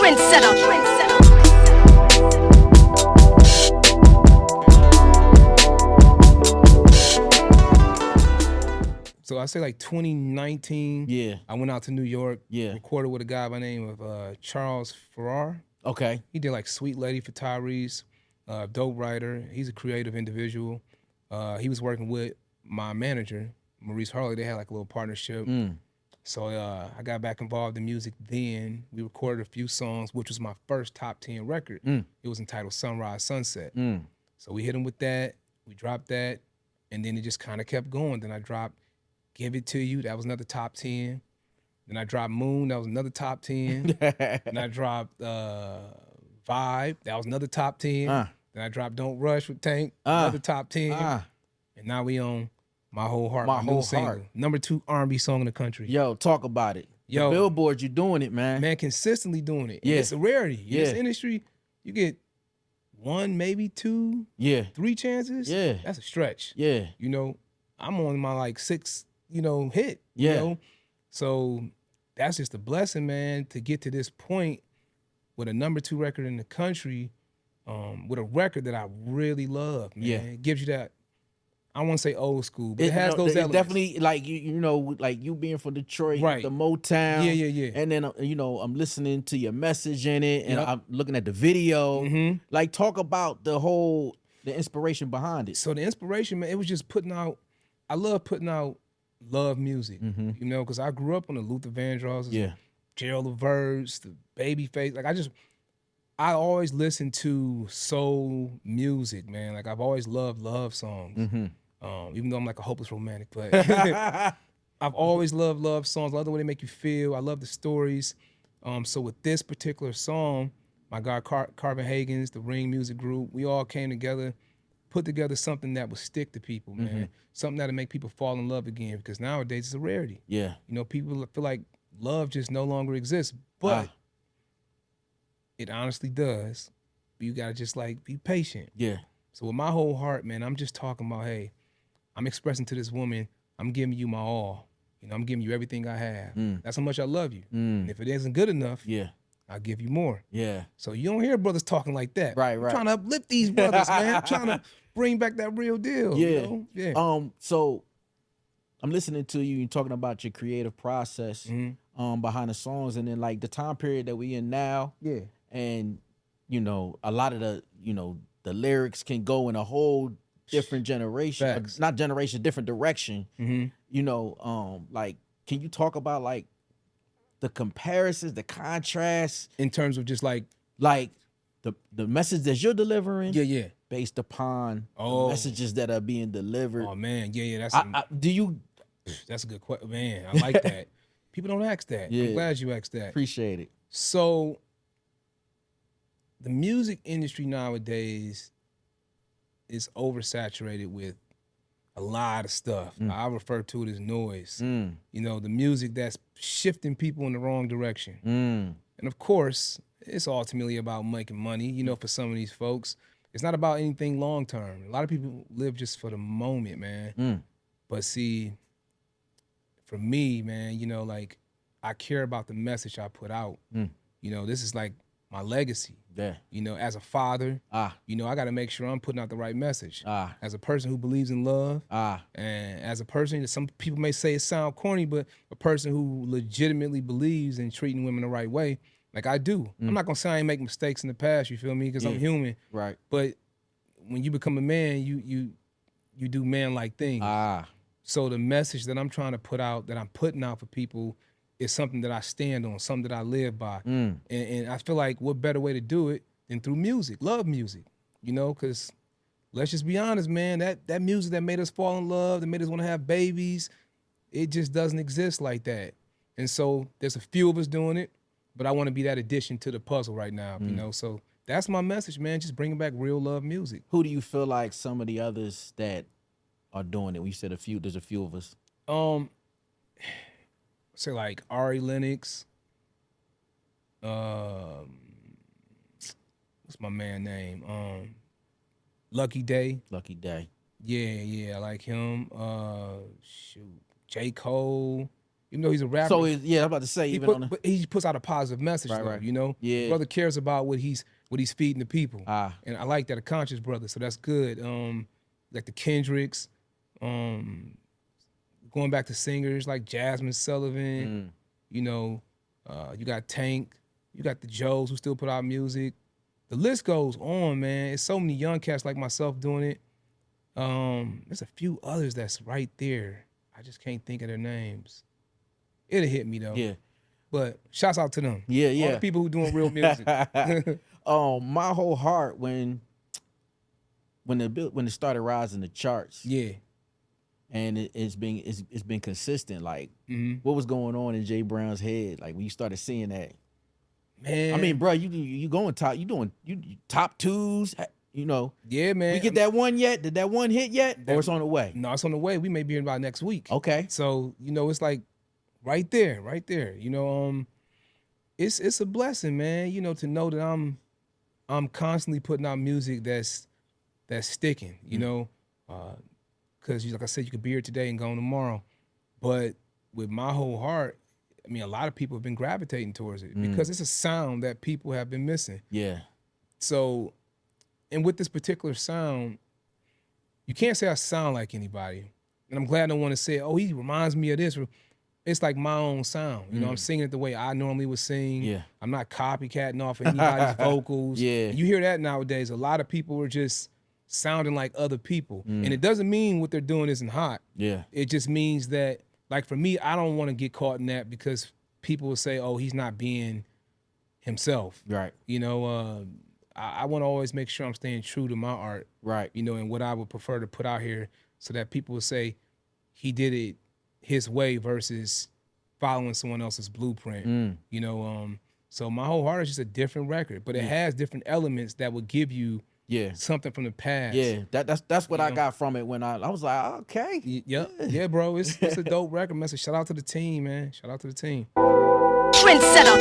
Trendsetter. So I say like 2019. Yeah. I went out to New York. Yeah. Recorded with a guy by the name of Charles Farrar. Okay. He did like Sweet Lady for Tyrese, dope writer. He's a creative individual. He was working with my manager, Maurice Harley. They had like a little partnership. So I got back involved in music then. We recorded a few songs, which was my first top 10 record. It was entitled Sunrise Sunset. So we hit him with that. We dropped that. And then it just kind of kept going. Then I dropped Give It To You. That was another top 10. Then I dropped Moon. That was another top 10. Then I dropped Vibe. That was another top 10. Then I dropped Don't Rush with Tank. Another top 10. And now we on My Whole Heart. My Whole Heart. #2 R&B song in the country. Yo, talk about it. Yo. The Billboard, you doing it, man. Man, consistently doing it. Yeah. It's a rarity. In this Yeah. industry, you get 1, maybe 2, Yeah. 3 chances. Yeah. That's a stretch. Yeah. You know, I'm on my like 6th, hit. Yeah. You know? So that's just a blessing, man, to get to this point with a #2 record in the country, with a record that I really love, man. Yeah. It gives you that, I won't say old school, but it has those it's elements. definitely like like you being from Detroit, Right. the Motown. Yeah. And then I'm listening to your message in it, and Yep. I'm looking at the video. Like, talk about the inspiration behind it. So the inspiration, man, it was just putting out, I love putting out love music, because I grew up on the Luther Vandross, Yeah. Gerald Levert, the Babyface. Like I always listened to soul music, man. Like I've always loved love songs, even though I'm like a hopeless romantic. But I've always loved love songs. I love the way they make you feel. I love the stories. So with this particular song, my guy Carvin Hagens, the Ring Music Group, we all came together, put together something that would stick to people, man. Something that'll make people fall in love again, because nowadays it's a rarity. Yeah. People feel like love just no longer exists, but it honestly does. But you gotta just like be patient. Yeah. So with My Whole Heart, man, I'm just talking about, hey, I'm expressing to this woman, I'm giving you my all. I'm giving you everything I have. That's how much I love you. And if it isn't good enough, Yeah. I'll give you more. Yeah. So you don't hear brothers talking like that. Right, I'm right. trying to uplift these brothers, man. I'm trying to bring back that real deal. Yeah. Yeah. So I'm listening to you and talking about your creative process behind the songs, and then like the time period that we in now. Yeah. And a lot of the the lyrics can go in a whole different generation. Facts. Not generation, different direction. Like, can you talk about like the comparisons, the contrasts In terms of just like, the message that you're delivering yeah. based upon the Oh. messages that are being delivered? Oh man, yeah. That's That's a good question, man. I like that. People don't ask that. Yeah. I'm glad you asked that. appreciate it. So the music industry nowadays is oversaturated with a lot of stuff. I refer to it as noise. The music that's shifting people in the wrong direction. And of course, it's ultimately about making money, for some of these folks. It's not about anything long term. A lot of people live just for the moment, man. But see, for me, man, like I care about the message I put out. This is like my legacy. Yeah. As a father, I got to make sure I'm putting out the right message. As a person who believes in love, and as a person that some people may say it sound corny, but a person who legitimately believes in treating women the right way, like I do. I'm not gonna say I ain't make mistakes in the past. You feel me? Because I'm human. Right. But when you become a man, you do man-like things. So the message that I'm trying to put out, that I'm putting out for people, is something that I stand on, something that I live by. And I feel like what better way to do it than through music, love music, because let's just be honest, man, that music that made us fall in love, that made us want to have babies, it just doesn't exist like that. And so there's a few of us doing it, but I want to be that addition to the puzzle right now, so that's my message, man, just bringing back real love music. Who do you feel like some of the others that are doing it? We said there's a few of us. Say like Ari Lennox, what's my man name? Lucky Day. Lucky Day. Yeah, I like him. Shoot, J. Cole. Even though he's a rapper. So yeah, I'm about to say but he puts out a positive message, though. Right. You know, Yeah. Brother cares about what he's feeding the people, Ah. and I like that, a conscious brother. So that's good. Like the Kendricks, going back to singers like Jasmine Sullivan. You know, you got Tank, you got the Joes who still put out music. The list goes on, man. It's so many young cats like myself doing it. There's a few others that's right there. I just can't think of their names. It'll hit me though. Yeah. But shouts out to them. Yeah, yeah. All the people who doing real music. My whole heart when it started rising the charts. Yeah. And it's been consistent. Like, what was going on in Jay Brown's head? Like when you started seeing that, man. I mean, bro, you going top? You doing top twos? You know? Yeah, man. We get that one yet? Did that one hit yet? Or it's on the way? No, it's on the way. We may be in about next week. Okay. So you know, it's like right there. You know, it's a blessing, man. You know, to know that I'm constantly putting out music that's sticking. You know. Because, like I said, you could be here today and gone tomorrow. But with my whole heart, I mean, a lot of people have been gravitating towards it because it's a sound that people have been missing. Yeah. So, and with this particular sound, you can't say I sound like anybody. And I'm glad I don't want to say, oh, he reminds me of this. It's like my own sound. You know, I'm singing it the way I normally would sing. Yeah. I'm not copycatting off of anybody's vocals. Yeah. You hear that nowadays. A lot of people are just sounding like other people. And it doesn't mean what they're doing isn't hot. Yeah. It just means that, like for me, I don't want to get caught in that because people will say, oh, he's not being himself. Right. You know, I want to always make sure I'm staying true to my art. Right. You know, and what I would prefer to put out here so that people will say he did it his way versus following someone else's blueprint. You know, so my whole heart is just a different record, but it has different elements that would give you something from the past. Yeah, that's what I got from it when I was like, okay. Yeah, bro. It's a dope record, man. So shout out to the team, man. Shout out to the team. Trendsetter.